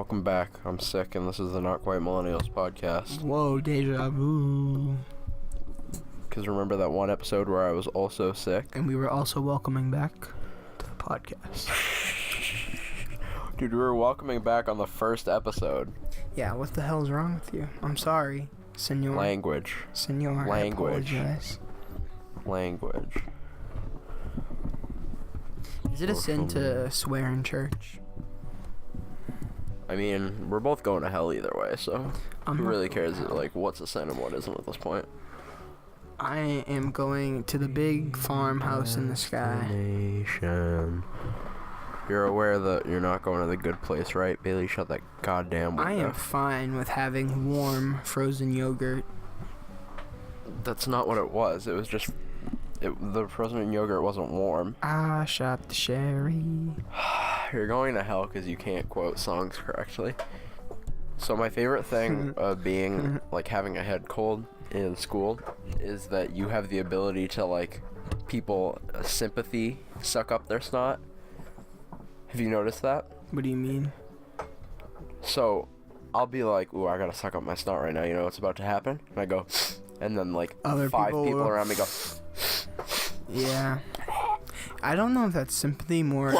welcome back. I'm sick, and this is the Not Quite Millennials podcast. Whoa, deja vu. Because remember that one episode where I was also sick? And we were also welcoming back to the podcast. Dude, we were welcoming back on the first episode. Yeah, what the hell's wrong with you? I'm sorry, senor. Language. Senor, Language. I apologize. Language. Is it a sin to swear in church? I mean, we're both going to hell either way, so who really cares, like, what's a sin and what isn't at this point? I am going to the big farmhouse in the sky. Nation. You're aware that you're not going to the good place, right? Bailey, shut that goddamn window. I am fine with having warm, frozen yogurt. That's not what it was. It was just... the frozen yogurt wasn't warm. I shot the sherry. You're going to hell because you can't quote songs correctly. So my favorite thing of being, like, having a head cold in school is that you have the ability to, like, people sympathy suck up their snot. Have you noticed that? What do you mean? So I'll be like, ooh, I gotta suck up my snot right now. You know what's about to happen? And I go, and then, like, Other five people will... around me go... Yeah. I don't know if that's sympathy more.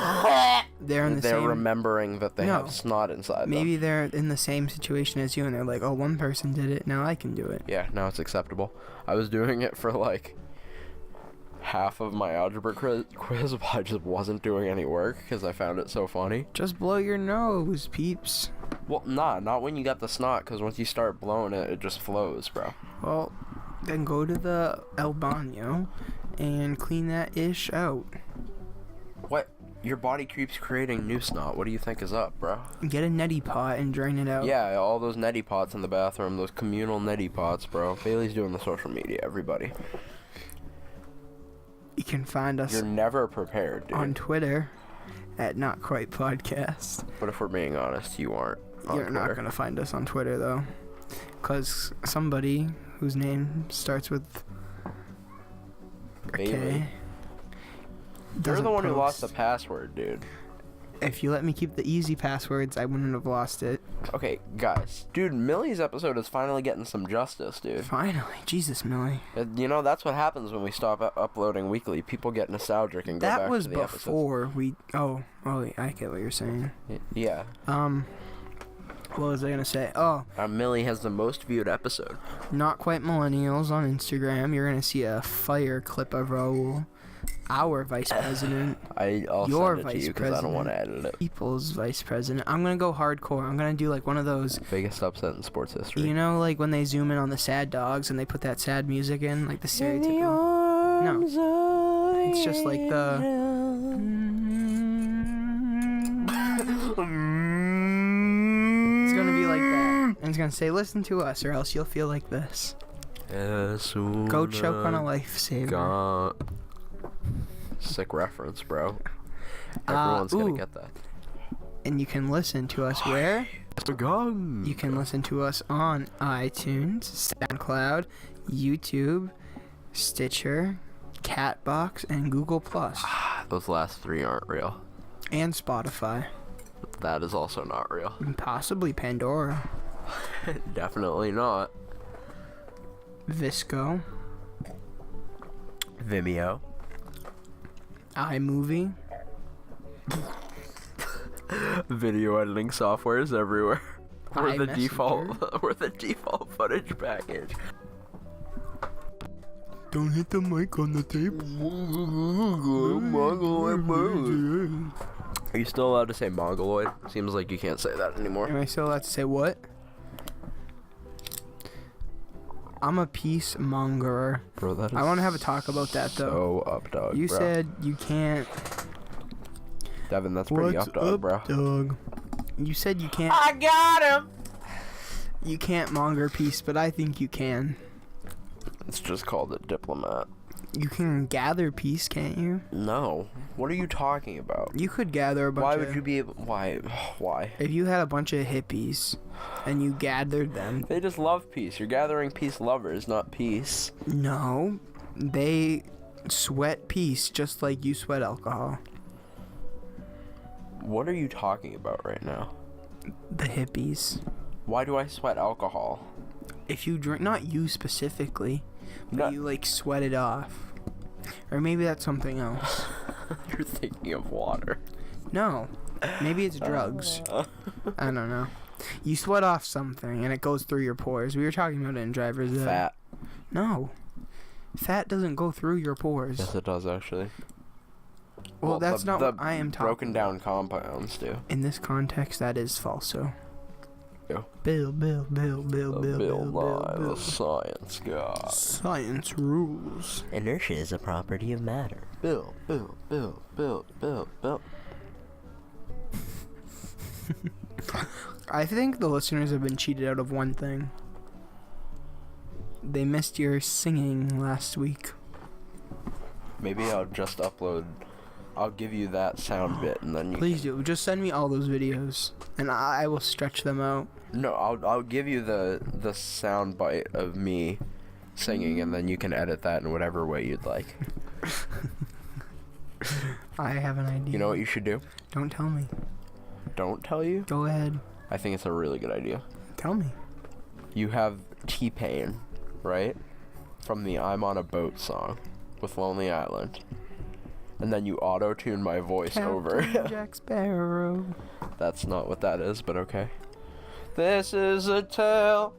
They're in the They're same... remembering that they have snot inside Maybe them. they're in the same situation as you, and they're like, oh, one person did it, now I can do it. Yeah, now it's acceptable. I was doing it for, like, half of my algebra quiz, but I just wasn't doing any work because I found it so funny. Just blow your nose, peeps. Well, not when you got the snot, because once you start blowing it, it just flows, bro. Well, then go to the El Baño and clean that ish out. What? Your body keeps creating new snot. What do you think is up, bro? Get a neti pot and drain it out. Yeah, all those neti pots in the bathroom, those communal neti pots, bro. Bailey's doing the social media, everybody. You can find us You're never prepared, dude. on Twitter at Not Quite Podcast. But if we're being honest, you aren't on You're not Twitter. going to find us on Twitter, though. Because somebody whose name starts with a Bailey. K. You're the one who lost the post. password, dude. If you let me keep the easy passwords, I wouldn't have lost it. Okay, guys. Dude, Millie's episode is finally getting some justice, dude. Finally. Jesus, Millie. You know, that's what happens when we stop uploading weekly. People get nostalgic and go back That was to the episodes. before we... Oh, I get what you're saying. Yeah. What was I going to say? Oh, Millie has the most viewed episode. Not Quite Millennials on Instagram. You're going to see a fire clip of Raul, our vice president. I'll Your send it to you vice because I don't want to president. edit it. People's vice president. I'm going to go hardcore. I'm going to do like one of those... Biggest upset in sports history. You know, like when they zoom in on the sad dogs and they put that sad music in, like the stereotypical. No, it's just like the. It's gonna be like that, and it's gonna say, "Listen to us, or else you'll feel like this." Go choke on a lifesaver. Sick reference, bro. Everyone's gonna get that. And you can listen to us where? You You can listen to us on iTunes, SoundCloud, YouTube, Stitcher, Catbox, and Google+. Those last three aren't real. And Spotify. That is also not real. And possibly Pandora. Definitely not. Visco. Vimeo. iMovie. Video editing softwares everywhere. We're the iMessenger. we're the default footage package. Don't hit the mic on the tape. Are you still allowed to say mongoloid? Seems like you can't say that anymore. Am I still allowed to say what? I'm a peace mongerer. Bro, that is I want to have a talk about that, though. So up dog, You bro. said you can't... Devin, that's pretty up dog, bro. Dog? You said you can't... I got him! You can't monger peace, but I think you can. It's just called a diplomat. You can gather peace, can't you? No. What are you talking about? You could gather a bunch Why of... would you be able... Why? Why? If you had a bunch of hippies and you gathered them... They just love peace. You're gathering peace lovers, not peace. No. They sweat peace just like you sweat alcohol. What are you talking about right now? The hippies. Why do I sweat alcohol? If you drink, not you specifically, but No. you like sweat it off. Or maybe that's something else. You're thinking of water. No. Maybe it's drugs. I don't know. You sweat off something and it goes through your pores. We were talking about it in driver's ed. Fat. No. Fat doesn't go through your pores. Yes, it does actually. Well, that's not what I am talking broken down compounds do. In this context, that is falso. Ew. Bill, The science guy. Science rules. Inertia is a property of matter. Bill. I think the listeners have been cheated out of one thing. They missed your singing last week. Maybe I'll just upload. I'll give you that sound bit, and then you. Please do. Just send me all those videos, and I will stretch them out. No, I'll give you the sound bite of me singing, and then you can edit that in whatever way you'd like. I have an idea. You know what you should do? Don't tell me. Don't tell you? Go ahead. I think it's a really good idea. Tell me. You have T-Pain, right? From the I'm on a Boat song with Lonely Island. And then you auto-tune my voice over. Jack Sparrow. That's not what that is, but okay. This is a tale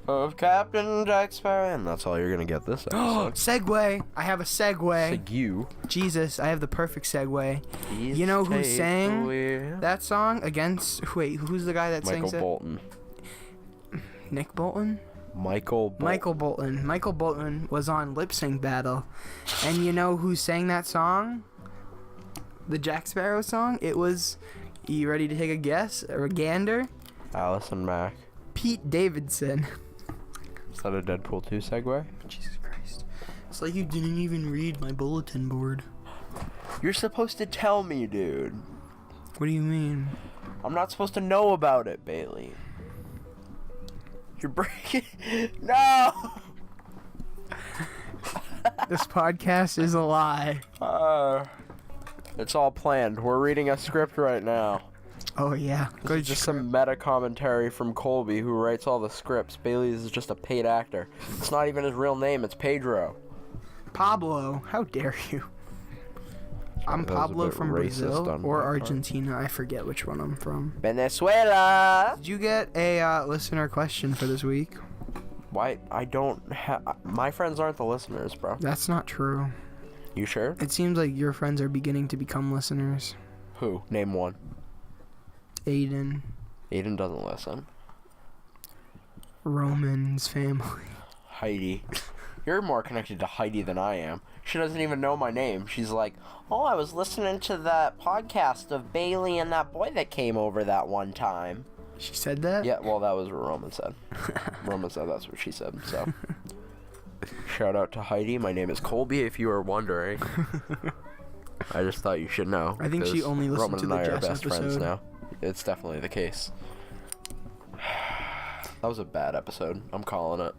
of Captain Jack Sparrow. And that's all you're gonna get this episode. Segue. I have a segue. You. Jesus, I have the perfect segue. Please You know who take sang away that song against... Wait, who's the guy that Michael sings it? Bolton. Nick Bolton? Michael Bolton. Michael Bolton was on Lip Sync Battle. And you know who sang that song? The Jack Sparrow song? It was... You ready to take a guess? Or a gander? Allison Mack. Pete Davidson. Is that a Deadpool 2 segue? Jesus Christ. It's like you didn't even read my bulletin board. You're supposed to tell me, dude. What do you mean? I'm not supposed to know about it, Bailey. You're breaking... No! This podcast is a lie. It's all planned. We're reading a script right now. Oh, yeah. This is just some meta commentary from Colby, who writes all the scripts. Bailey is just a paid actor. It's not even his real name. It's Pedro. Pablo. How dare you? I'm That was a Pablo bit from racist Brazil on or my part. Argentina. I forget which one I'm from. Venezuela! Did you get a listener question for this week? Why? I don't have... My friends aren't the listeners, bro. That's not true. You sure? It seems like your friends are beginning to become listeners. Who? Name one. Aiden. Aiden doesn't listen. Roman's family. Heidi. You're more connected to Heidi than I am. She doesn't even know my name. She's like, oh, I was listening to that podcast of Bailey and that boy that came over that one time. She said that? Yeah, well, that was what Roman said. Roman said that's what she said, so. Shout out to Heidi. My name is Colby, if you are wondering. I just thought you should know. I think she only listened Roman to and the I are Jess best friends episode. now. It's definitely the case. That was a bad episode. I'm calling it.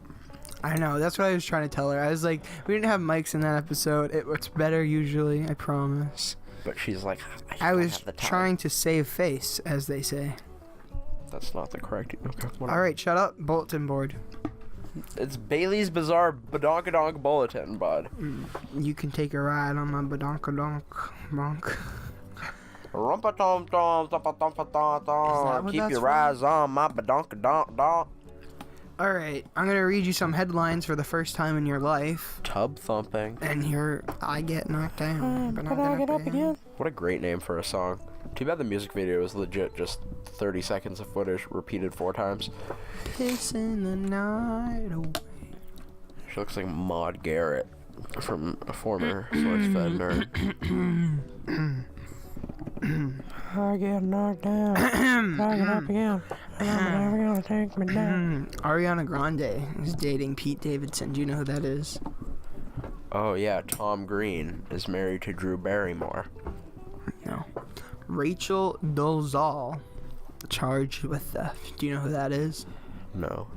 I know. That's what I was trying to tell her. I was like, we didn't have mics in that episode. It's better usually, I promise. But she's like, I don't was have the time. trying to save face, as they say. That's not the correct... Okay, All right, shut up. Bulletin board. It's Bailey's Bizarre Badonkadonk Bulletin, bud. You can take a ride on my badonkadonk bonk. Rumpa-dum-dum, keep that's your from? eyes on my badonkadonk. All right, I'm gonna read you some headlines for the first time in your life, Tub thumping. and here I get knocked down. But I'll get up again. What a great name for a song. Too bad the music video is legit just 30 seconds of footage repeated 4 times. Pissing the night away. She looks like Maude Garrett from a former SourceFed nerd. I get knocked down. I get up again. I'm never gonna take me down. Ariana Grande is dating Pete Davidson. Do you know who that is? Oh yeah, Tom Green is married to Drew Barrymore. No. Rachel Dolezal charged with theft. Do you know who that is? No.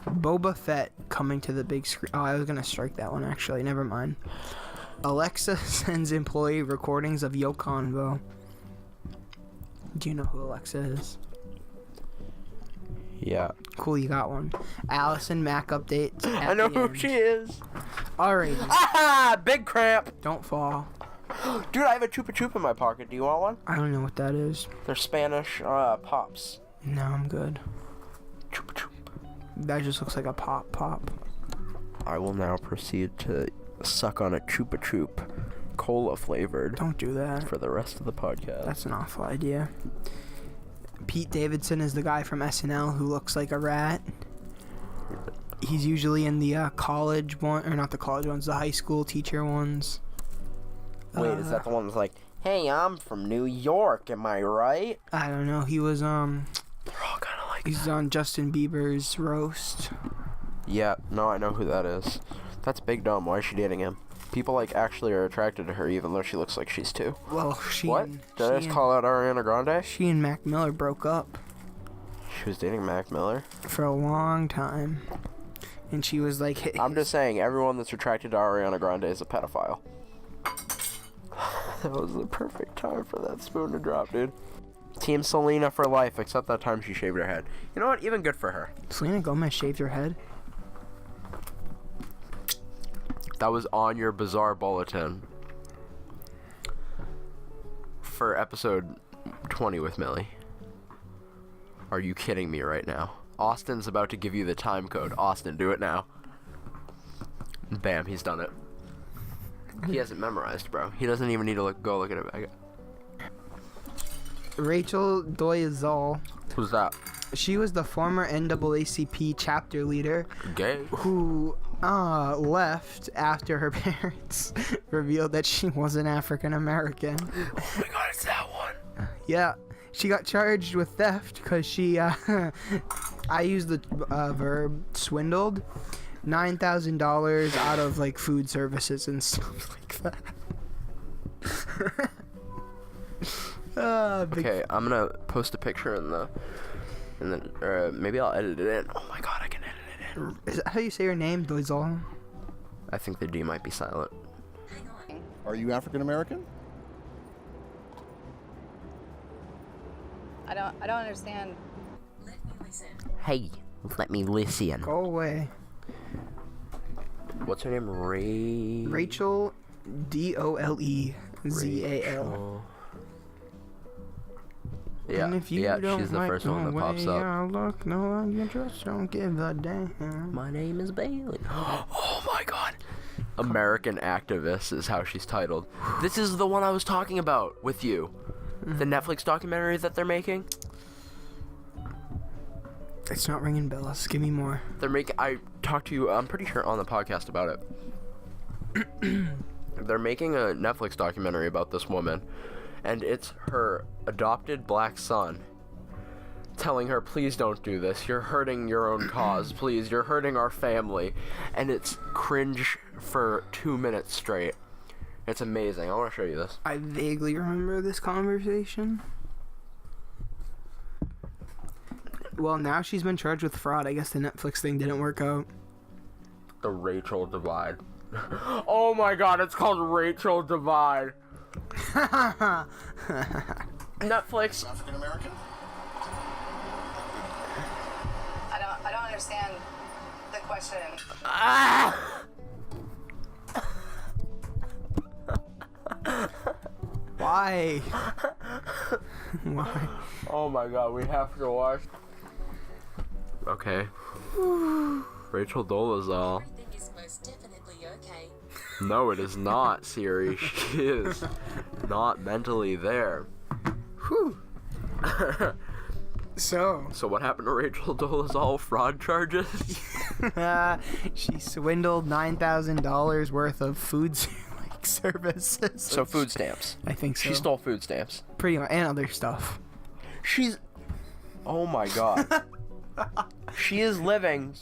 Boba Fett coming to the big screen. Oh, I was gonna strike that one actually. Never mind. Alexa sends employee recordings of Yo Convo. Do you know who Alexa is? Yeah. Cool, you got one. Allison Mack updates. I know who she is. Alright. Ah! Big cramp! Don't fall. Dude, I have a Chupa Chup in my pocket. Do you want one? I don't know what that is. They're Spanish pops. No, I'm good. Chupa Chup. That just looks like a pop. I will now proceed to suck on a Chupa Chup, cola flavored, Don't do that. for the rest of the podcast. That's an awful idea. Pete Davidson is the guy from SNL who looks like a rat. He's usually in the college one, or not the college ones, the high school teacher ones. Wait, is that the one that's like, hey, I'm from New York, am I right? I don't know. He was They're all kind of like he's on Justin Bieber's roast. Yeah, no, I know who that is. That's big dumb. Why is she dating him? People like actually are attracted to her even though she looks like she's 2. Well, she What? and- Did I she just call out Ariana Grande? and- She and Mac Miller broke up She was dating Mac Miller. for a long time, and she was like, I'm just saying, everyone that's attracted to Ariana Grande is a pedophile. That was the perfect time for that spoon to drop, dude. Team Selena for life, except that time she shaved her head. You know what? Even good for her. Selena Gomez shaved her head. That was on your bizarre bulletin for episode 20 with Millie. Are you kidding me right now? Austin's about to give you the time code. Austin, do it now. Bam, he's done it. He hasn't memorized, bro. He doesn't even need to go look at it. Rachel Dolezal. Who's that? She was the former NAACP chapter leader Gay? who left after her parents revealed that she wasn't African American. Oh my god, it's that one. Yeah, she got charged with theft because she, I used the verb swindled $9,000 out of like food services and stuff like that. Okay, I'm gonna post a picture in the, maybe I'll edit it in. Oh my god, I can edit it in. Is that how you say your name, Dolezal? I think the D might be silent. Are you African American? I don't understand. Hey, let me listen. Go away. What's her name? Rachel Dolezal. Yeah, And if you yeah, don't she's the like first one that the pops way up. I look, no, you just don't give a damn. My name is Bailey. Oh my god. American Activist is how she's titled. This is the one I was talking about with you. The Netflix documentary that they're making. It's not ringing bells. Give me more. I talked to you, I'm pretty sure, on the podcast about it. They're making a Netflix documentary about this woman, and it's her adopted black son telling her, please don't do this, you're hurting your own cause, please, you're hurting our family. And it's cringe for 2 minutes straight. It's amazing. I want to show you this. I vaguely remember this conversation. Well, now she's been charged with fraud. I guess the Netflix thing didn't work out. The Rachel Divide. Oh my god, it's called Rachel Divide. Netflix. African American? I don't understand the question. Why? Why? Oh my god, we have to watch. Okay. Rachel Dolezal. Everything is most definitely okay. No, it is not, Siri. She is not mentally there. Whew. So, So what happened to Rachel Dolezal? Fraud charges? she swindled $9,000 worth of food services. So food stamps. I think so. She stole food stamps. Pretty much, and other stuff. She's... Oh my god. She is living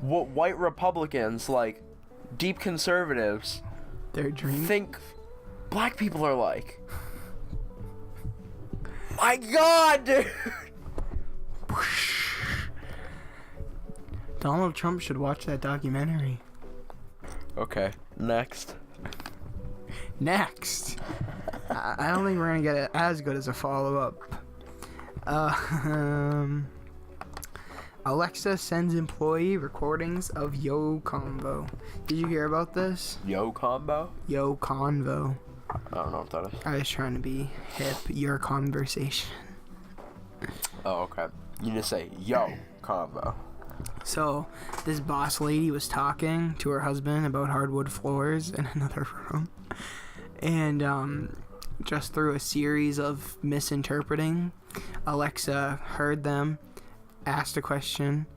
what white Republicans, like deep conservatives, Their dream. think black people are like. My god, dude! Donald Trump should watch that documentary. Okay, next. Next. I don't think we're gonna get it as good as a follow-up. Alexa sends employee recordings of Yo Convo. Did you hear about this? Yo combo? Yo Convo. I don't know what that is. I was trying to be hip. Your conversation. Oh, okay. You just say yo combo. So, this boss lady was talking to her husband about hardwood floors in another room. And, just through a series of misinterpreting, Alexa heard them, asked a question,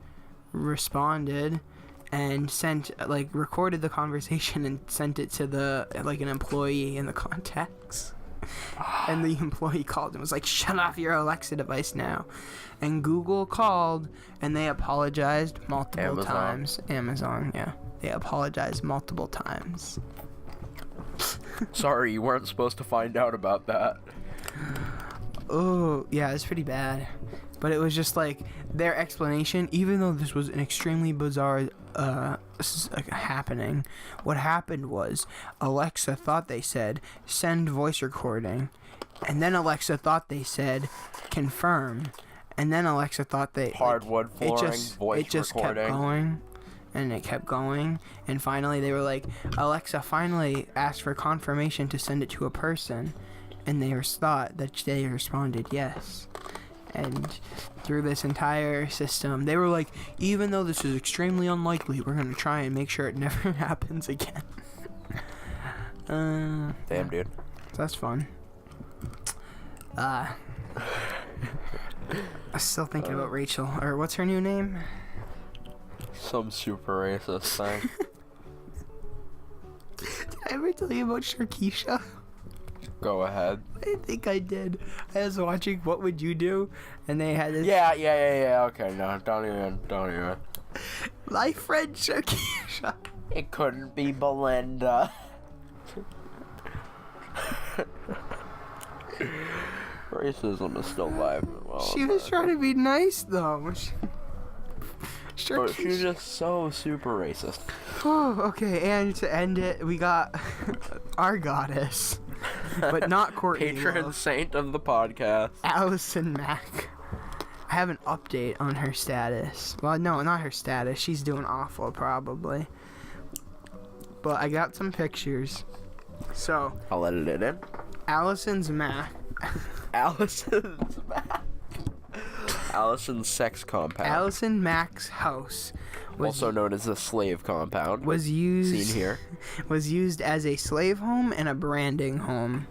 responded, and recorded the conversation and sent it to an employee in the contacts. And the employee called and was like, shut off your Alexa device now. And Google called and they apologized multiple times. Amazon, yeah. They apologized multiple times. Sorry, you weren't supposed to find out about that. Oh, yeah, it's pretty bad. But it was just like their explanation, even though this was an extremely bizarre happening, what happened was Alexa thought they said send voice recording, and then Alexa thought they said confirm, and then Alexa thought they hardwood flooring, voice it just recording. Kept going, and it kept going, and finally they were like, Alexa finally asked for confirmation to send it to a person, and they responded yes. And through this entire system, they were like, even though this is extremely unlikely, we're going to try and make sure it never happens again. Damn, dude. So that's fun. I'm still thinking about Rachel. Or what's her new name? Some super racist thing. Did I ever tell you about Sharkeisha? Go ahead. I think I did. I was watching What Would You Do? And they had this. Yeah. Okay, no, don't even. My friend Sharkeisha. It couldn't be Belinda. Racism is still alive and well. She was trying to be nice, though. But she's just so super racist. Oh, okay, and to end it, we got our goddess, but not Courtney Patron Love. saint of the podcast. Allison Mack. I have an update on her status. Well, no, not her status. She's doing awful, probably. But I got some pictures. So, I'll edit it in. Allison's Mack. Allison's Mack. Allison's sex compound. Allison Mack's house was also known as the slave compound. was used Seen here. was used as a slave home and a branding home.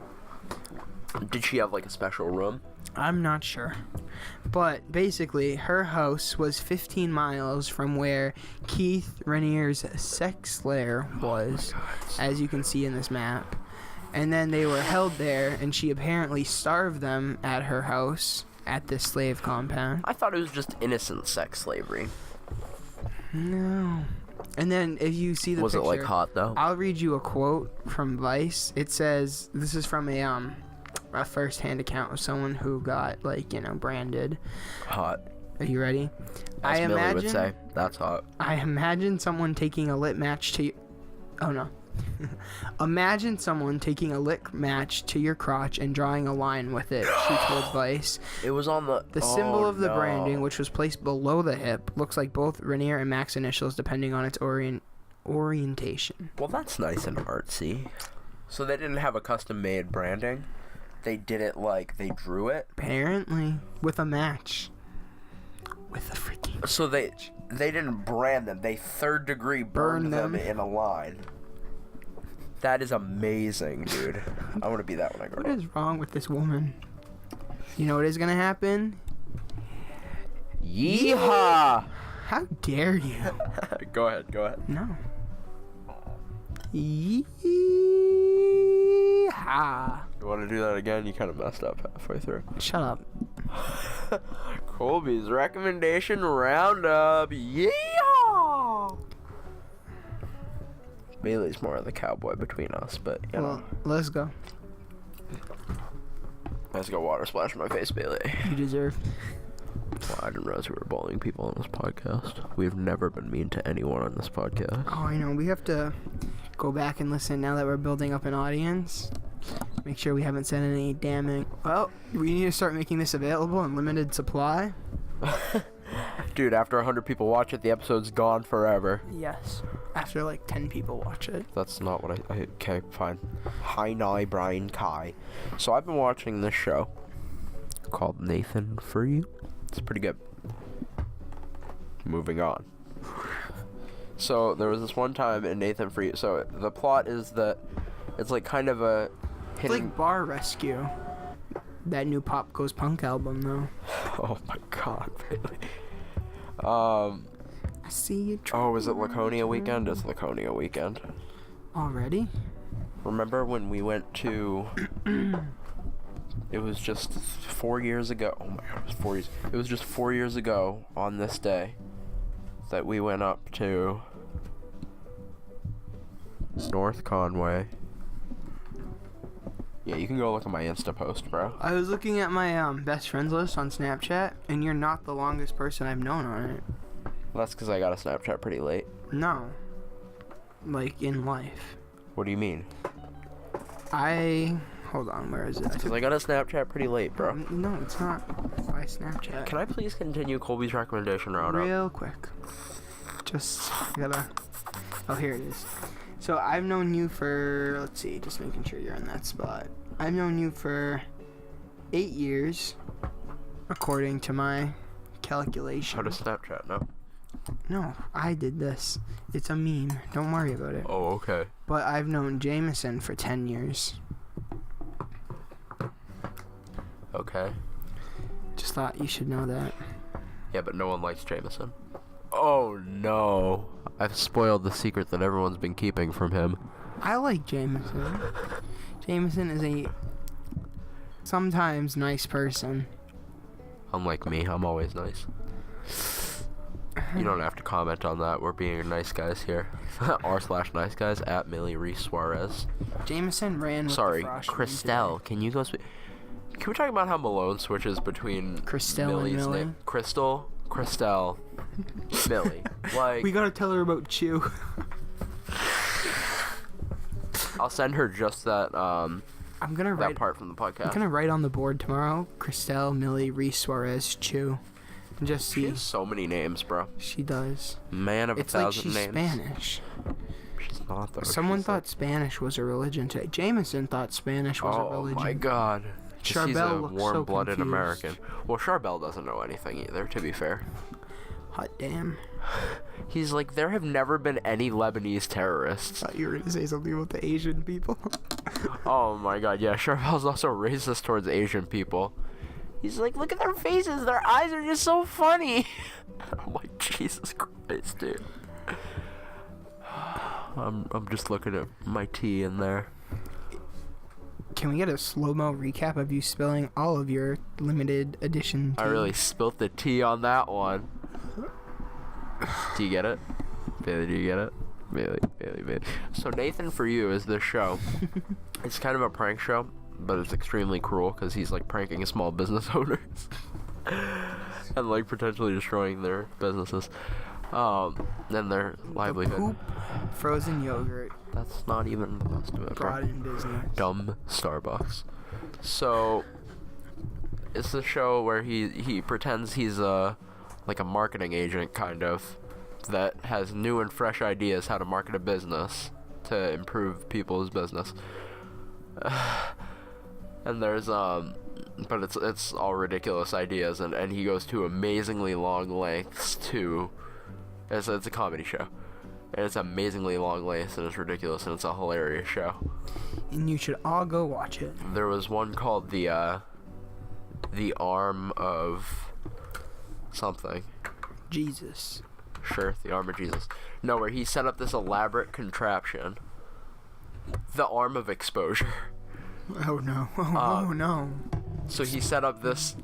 Did she have like a special room? I'm not sure. But basically, her house was 15 miles from where Keith Rainier's sex lair was, as you can see in this map. And then they were held there, and she apparently starved them at her house at this slave compound. I thought it was just innocent sex slavery. No. And then if you see the Was picture, it like hot though? I'll read you a quote from Vice. It says, this is from a first-hand account of someone who got, branded. Hot. Are you ready? As Millie would say, that's hot. I imagine someone taking a lit match to... Oh, no. Imagine someone taking a lit match to your crotch and drawing a line with it, she told Vice. It was on the... The symbol of the no. branding, which was placed below the hip, looks like both Rainier and Mac's initials depending on its orientation. Well, that's nice and artsy. So they didn't have a custom-made branding? They did it like they drew it? Apparently. With a match. With a freaking... So they didn't brand them. They third-degree burned them in a line. That is amazing, dude. I want to be that when I grow up. What is wrong with this woman? You know what is going to happen? Yeehaw! How dare you? Go ahead. No. Yeehaw. You want to do that again? You kind of messed up halfway through. Shut up. Colby's recommendation roundup. Yeehaw! Bailey's more of the cowboy between us, but you know. Well, let's go. Let's go water splash my face, Bailey. You deserve. Well, I didn't realize we were bullying people on this podcast. We've never been mean to anyone on this podcast. Oh, I know. We have to go back and listen now that we're building up an audience. Make sure we haven't said any damning. Well, we need to start making this available in limited supply. Dude, after 100 people watch it, the episode's gone forever. Yes. After like 10 people watch it. That's not what I okay, fine. Hi, Nye, Brian, Kai. So I've been watching this show called Nathan For You. It's pretty good. Moving on. So there was this one time in Nathan For You. So the plot is that it's like kind of a It's hidden... like Bar Rescue. That new Pop Goes Punk album, though. Oh my god, really? I see you. Oh, is it Laconia weekend? It's Laconia weekend. Already? Remember when we went to... It was just 4 years ago. Oh my god, it was 4 years. It was just 4 years ago on this day that we went up to North Conway. Yeah, you can go look at my Insta post, bro. I was looking at my best friends list on Snapchat, and you're not the longest person I've known on it. Well, that's because I got a Snapchat pretty late. No. Like, in life. What do you mean? Hold on, where is it? Because I got a Snapchat pretty late, bro. No, it's not by Snapchat. Can I please continue Colby's recommendation roundup? Real quick. Just gotta... Oh, here it is. So, I've known you for... Let's see, just making sure you're in that spot. I've known you for 8 years, according to my calculation. How does Snapchat know? No, I did this. It's a meme. Don't worry about it. Oh, okay. But I've known Jameson for 10 years. Okay. Just thought you should know that. Yeah, but no one likes Jameson. Oh, no. I've spoiled the secret that everyone's been keeping from him. I like Jameson. Jameson is a sometimes nice person. Unlike me, I'm always nice. You don't have to comment on that. We're being nice guys here. r/nice guys at Millie Reese Suarez. Jameson ran with Sorry, the freshman Christelle. Can you go Can we talk about how Malone switches between Christelle Millie's and Millie? name? Crystal, Christelle, Millie. Like, We gotta tell her about Chew. I'll send her just that I'm gonna that write. part from the I'm podcast. gonna write on the board tomorrow. Christelle, Millie, Reese Suarez, Chew. And just She see. has so many names, bro. She does. Man of It's a like thousand she's names. Spanish. She's not though. Someone She's thought Spanish was a religion today. Jameson thought Spanish was a Oh religion. my god. 'Cause he's a Charbel looks so warm-blooded confused. American. Well, Charbel doesn't know anything either, to be fair. Hot damn. He's like, there have never been any Lebanese terrorists. Thought you were gonna say something about the Asian people. Oh my god, yeah, Charbel's also racist towards Asian people. He's like, look at their faces, their eyes are just so funny. I'm like, Jesus Christ, dude. I'm just looking at my tea in there. Can we get a slow-mo recap of you spilling all of your limited edition tea? I really spilt the tea on that one. Do you get it? Bailey, do you get it? Bailey. So Nathan For You is this show. It's kind of a prank show, but it's extremely cruel because he's like pranking small business owners and like potentially destroying their businesses, and their livelihood. Poop frozen yogurt That's not even most of it, brought bro. in business. Dumb Starbucks. So it's the show where he pretends he's like a marketing agent kind of that has new and fresh ideas how to market a business to improve people's business. And there's but it's all ridiculous ideas, and he goes to amazingly long lengths to it's a comedy show. And it's amazingly long lengths, and it's ridiculous, and it's a hilarious show. And you should all go watch it. There was one called the Arm of something. Jesus. Sure, the Arm of Jesus. No, where he set up this elaborate contraption. The Arm of Exposure. Oh no. Oh no. So he set up this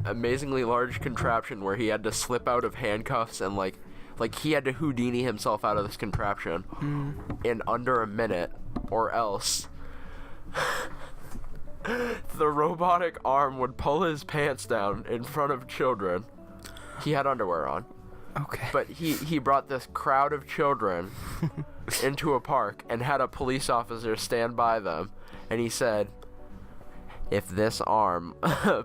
amazingly large contraption where he had to slip out of handcuffs and like he had to Houdini himself out of this contraption in under a minute, or else the robotic arm would pull his pants down in front of children. He had underwear on. Okay. But he brought this crowd of children into a park and had a police officer stand by them, and he said, if this arm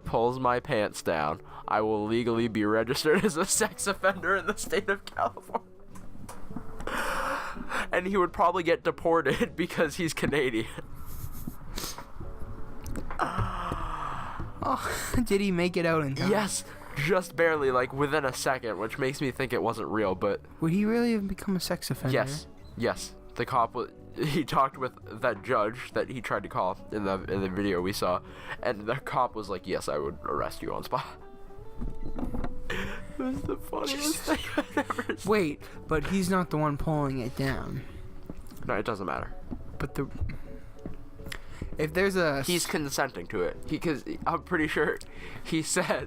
pulls my pants down, I will legally be registered as a sex offender in the state of California. And he would probably get deported because he's Canadian. Oh, did he make it out in time? Yes, just barely, like within a second, which makes me think it wasn't real, but Would he really have become a sex offender? yes. The cop he talked with that judge that he tried to call in the video we saw, and the cop was like, "Yes, I would arrest you on spot." It was the funniest thing I've ever seen. Wait, but he's not the one pulling it down. No, it doesn't matter. But if there's a He's consenting to it. Because I'm pretty sure he said,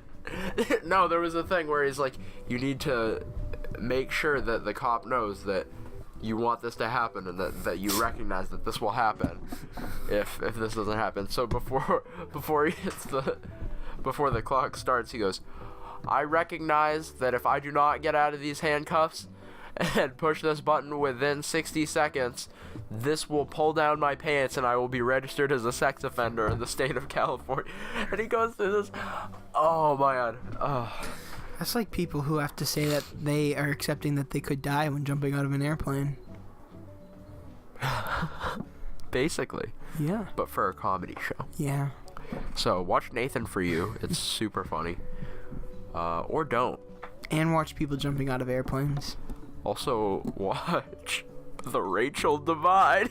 no, there was a thing where he's like, you need to make sure that the cop knows that you want this to happen and that you recognize that this will happen if this doesn't happen. So before the clock starts, he goes, I recognize that if I do not get out of these handcuffs and push this button within 60 seconds, this will pull down my pants and I will be registered as a sex offender in the state of California. And he goes through this. Oh my god. Oh. That's like people who have to say that they are accepting that they could die when jumping out of an airplane. Basically. Yeah. But for a comedy show. Yeah. So watch Nathan For You. It's super funny. Or don't. And watch people jumping out of airplanes. Also watch The Rachel Divide.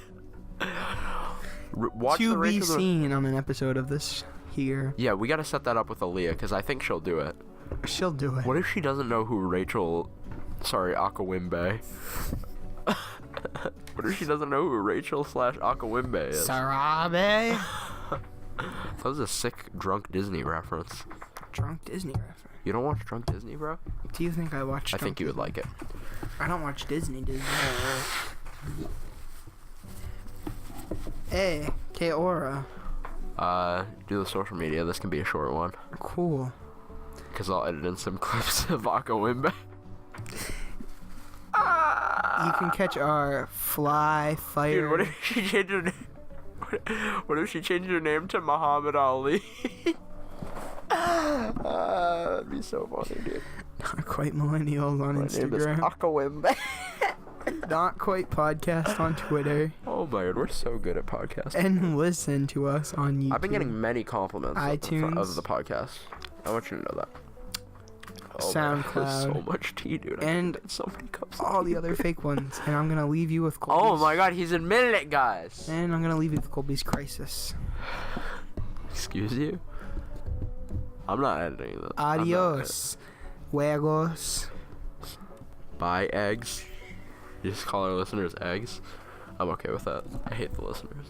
Watch To the be Rachel seen on an episode of this here. Yeah, we gotta set that up with Aaliyah because I think she'll do it. She'll do it. What if she doesn't know who Akawimbe? What if she doesn't know who Rachel/Akawimbe is? Sarabe? That was a sick drunk Disney reference. Drunk Disney reference. You don't watch drunk Disney, bro? Do you think I watch I think you would like it. I don't watch Disney. Hey, que hora? Do the social media. This can be a short one. Cool. Because I'll edit in some clips of Akawimbe. You can catch our fly fire. Dude, what if she changed her name? What if she changed her name to Muhammad Ali? That'd be so funny, dude. Not Quite Millennials on My name is Instagram. Akawimbe. Not Quite Podcast on Twitter. Oh my god, we're so good at podcasting. And listen to us on YouTube. I've been getting many compliments iTunes. of the podcast. I want you to know that. Oh SoundCloud. so much tea, dude. And so many cups. all the other fake ones. And I'm going to leave you with Colby's. Oh my god, he's admitted it, guys. And I'm going to leave you with Colby's Crisis. Excuse you? I'm not editing that. Adios. Huevos. Buy eggs. You just call our listeners eggs. I'm okay with that. I hate the listeners.